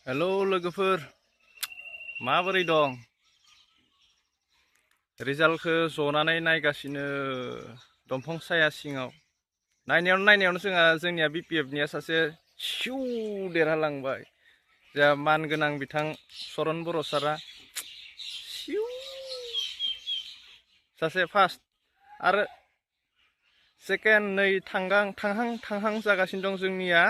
Hello लोगोफोर माबोरै दं? रिजाल्टखौ जनानै नायगासिनो दंफां साया सिङाव। नायनायावनो जोंनिया बिपिएफनिया सासे सिउ देरहालांबाय। जोंहा मानगोनां बिथां सरन बर' सारा सिउ सासे फार्स्ट आरो सेकेन्ड नै थांहां जागासिनो दं जोंनिया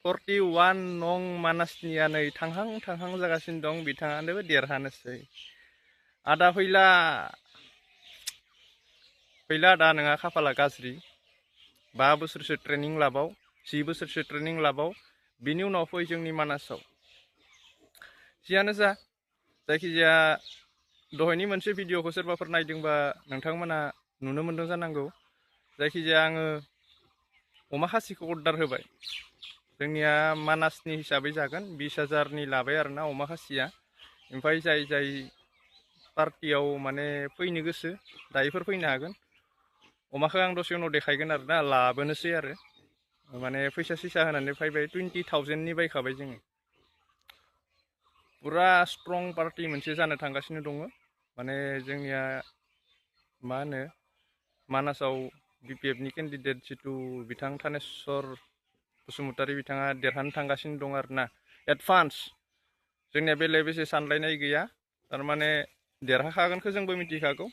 41 नं मानासनिया नै थांहां जागासिनो दं। बिथाङानो देरहानोसै। आदा फैला दा नोंहा खाफाला गाज्रि। 5 बोसोरसो ट्रेनिं लाबाव, 10 बोसोरसो ट्रेनिं लाबाव, बिनि उनाव फै जोंनि मानासाव। जियानो जा, जायखिजाया दहायनि मोनसे भिडिअखौ सोरबाफोर नायदोंबा नोंथांमोना नुनो मोन्दों जानांगौ। जायखिजाया आङो अमा खासिखौ अर्डार होबाय। जोंनिया मानासनि हिसाबै जागोन 20,000नि लाबाय आरोना अमा खासिया। ओमफ्राय जाय पार्टियाव माने फैनो गोसो दायोफोर फैनो हागोन। अमाखौ आं दसे उनाव देखायगोन आरोना, लाबोनोसै आरो माने फैसा होनानै फैबाय। 20,000नि बायखाबाय जोङो। पुरा स्ट्रं पार्टि मोनसे जानो थांगासिनो दङ। माने जोंनिया मा होनो मानासाव बिपिएफनि केन्डिडेट जिथु बिथां थानेस्वर बसुमतारी बिथाङा देरहानो थांगासिनो दं आरोना। एडभान्स जोंनिया बेसे सानलायनाय गैया। थारमाने देरहाखागोनखौ जोंबो मिथिखागौ।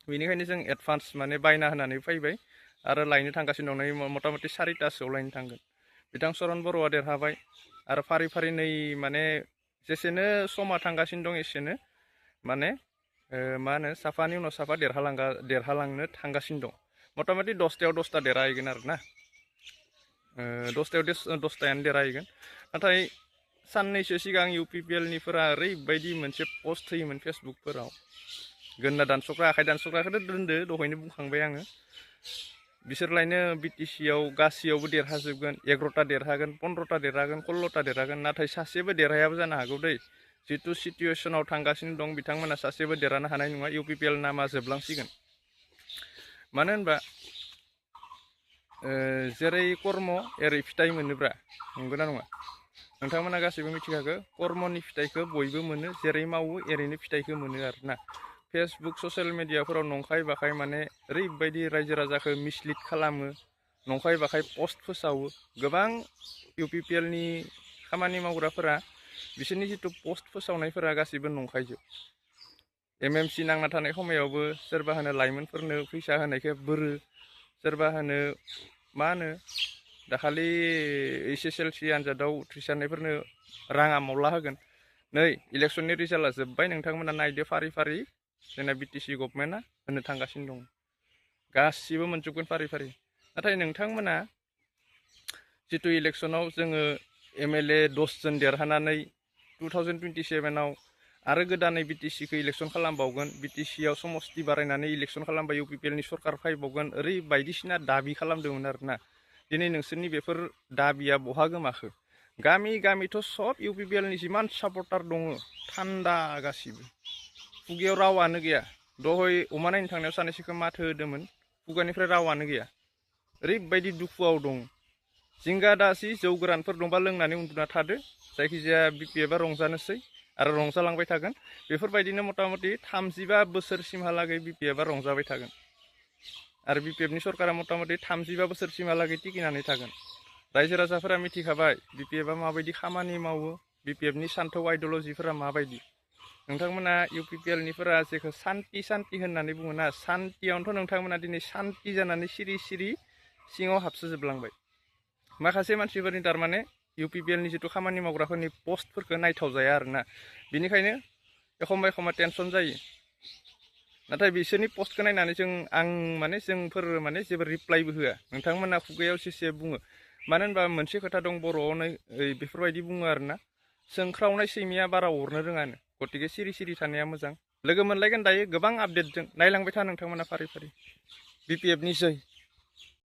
बेनिखायनो जों एडभान्स माने बायना होनानै फैबाय आरो लायनो थांगासिनो दं। नै मथा मथि 4टासोआव लायनो थांगोन। बिथां सरन बर'आ देरहाबाय आरो फारि नै माने जेसेनो समा थांगासिनो दं एसेनो माने मा होनो साफानि उनाव साफा देरहालांनो थांगासिनो दं। मथा मथि 10टायाव 10टा देरहाहैगोन आरोना। 10टायाव 10टायानो देरहाहैगोन। नाथाय साननैसो सिगां इउपिपिएलनिफोरा ओरैबायदि मोनसे पस्ट होयोमोन फेसबुकफोराव। गोन्ना दानस'ग्रा आखाइ दानस'ग्राखौथ' दोनदो, दहायनो बुंखांबाय आङो। बिसोरलायनो बिटिसियाव गासैयावबो देरहाजोबगोन। 11टा देरहागोन, 15टा देरहागोन, 16टा देरहागोन। नाथाय सासेबो देरहायाबो जानो हागौ दै। जिथु सिटुवेसनाव थांगासिनो दं बिथांमोना सासेबो देरहानो हानाय नङा। इउपिपिएल नामा जोबलांसिगोन। मानो होनबा जेरै कर्म एरै फिथाइ मोनोब्रा, नंगौना नङा? नोंथांमोना गासैबो मिथिखागौ कर्मनि फिथाइखौ बयबो मोनो। जेरै मावो एरैनो फिथाइखौ मोनो आरोना। फेसबुक ससियेल मिडियाफोराव नंखाय बाखाय माने ओरैबायदि रायजो राजाखौ मिसलिड खालामो, नंखाय बाखाय पस्ट फोसावो। गोबां इउपिपिएलनि खामानि मावग्राफोरा बिसोरनि जिथु पस्ट फोसावनायफोरा गासैबो नंखायजोब। एमएमसि नांना थानाय समायावबो सोरबा होनो लाइमोनफोरनो फैसा होनायखौ बोरो, सोरबा होनो मा होनो दाखालि SSLC आनजादाव उथ्रिसारनायफोरनो राङा मावला होगोन। नै इलेक्सननि रिजाल्टआ जोब्बाय, नोंथांमोना नायदो फारि जोंना बिटिसि गभर्नमेन्टआ होनो थांगासिनो दं। गासिबो मोनजोबगोन फारि। नाथाय नोंथांमोना जिथु इलेक्सनाव जोङो MLA 10 जन देरहानानै 2027आव आरो गोदानै बिटिसिखौ इलेक्सन खालामबावगोन। बिटिसियाव समस्ति बारायनानै इलेक्सन खालामबा इउपिपिएलनि सरकार फैबावगोन। ओरै बायदिसिना दाबि खालामदोंमोन आरोना। दिनै नोंसोरनि बेफोर दाबिया बहा गोमाखो? गामिथ' सब इउपिपिएलनि जिमान सापर्टार दङ थान्दा गासिबो। खुगायाव रावानो गैया। दहाय अमा नायनो थांनायाव सानैसोखौ माथो होदोंमोन, खुगानिफ्राय रावानो गैया। ओरैबायदि दुखुआव दं। जिंगा दासि जौ गोरानफोर दंबा लोंनानै उन्दुना थादो। जायखिजाया बिपिएफआ रंजानोसै आरो रंजालांबाय थागोन। बेफोरबायदिनो मथा मथि 35 बोसोरसिमहालागै बिपिएफआ रंजाबाय थागोन। आरो बिपिएफनि सरकारा मथा मथि 35 बोसोरसिमहालागै टिकिनानै थागोन। रायजो राजाफोरा मिथिखाबाय बिपिएफआ माबायदि खामानि मावो, बिपिएफनि सान्थौ आइडिअलजिफोरा माबायदि। नोंथांमोना इउपिपिएलनिफोरा जेखौ सान्ति होननानै बुङोना, सान्तियावनोथ' नोंथांमोना दिनै सान्ति जानानै सिरि सिङाव हाबसोजोबलांबाय। माखासे मानसिफोरनि थारमाने इउपिपिएलनि जिथु खामानि मावग्राफोरनि पस्टफोरखौ नायथाव जाया आरोना। बेनिखायनो एखमबा टेनसन जायो। नाथाय बिसोरनि पस्टखौ नायनानै जोंफोर जेबो रिप्लायबो होआ। नोंथांमोना खुगायाव जेसे बुङो। मानो होनबा मोनसे खोथा दं बर'आवनो बेफोरबायदि बुङो आरोना, सोंख्रावनाय सैमाया बारा अरनो रोङानो। गतिके सिरि थानाया मोजां। लोगो मोनलायगोन दायो गोबां आपडेटजों। नायलांबाय था नोंथांमोना फारि। बिपिएफनि जै।